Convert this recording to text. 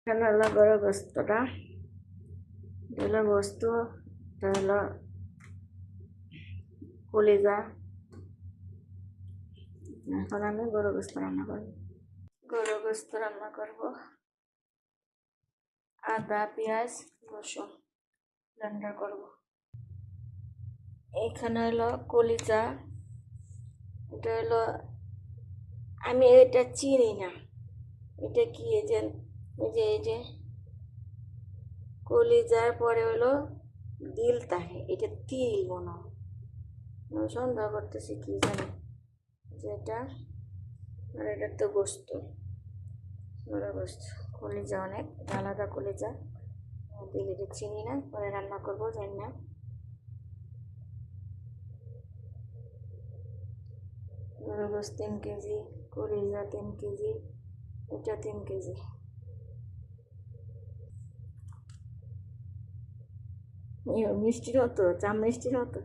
এখানে হলো গরু গোস্তটা, এটা হলো গোস্ত, এটা হলো কলিজা। এখন আমি গরু গোস্ত রান্না করব। গরু গোস্ত রান্না করব, আদা পেঁয়াজ রসুন ব্লেন্ডার করব। এখানে হলো কলিজা, এটা হলো, আমি এটা চিনি না, এটা কি এই যে কলিজার পরে হলো দিল থাকে, এটা তিল মনে হয়, আমি সন্দেহ করতেছি কি জানি যেটা। আর এটা তো গোস্ত, বড় গোস্ত, কলিজা অনেক আলাদা কলিজা দিল, এটা চিনি না, পরে রান্না করবো জানি না। বড় গোস্ত 3 কেজি, কলিজা 3 কেজি, এটা 3 কেজি। মিষ্টির মতো, চাম মিষ্টির মতো।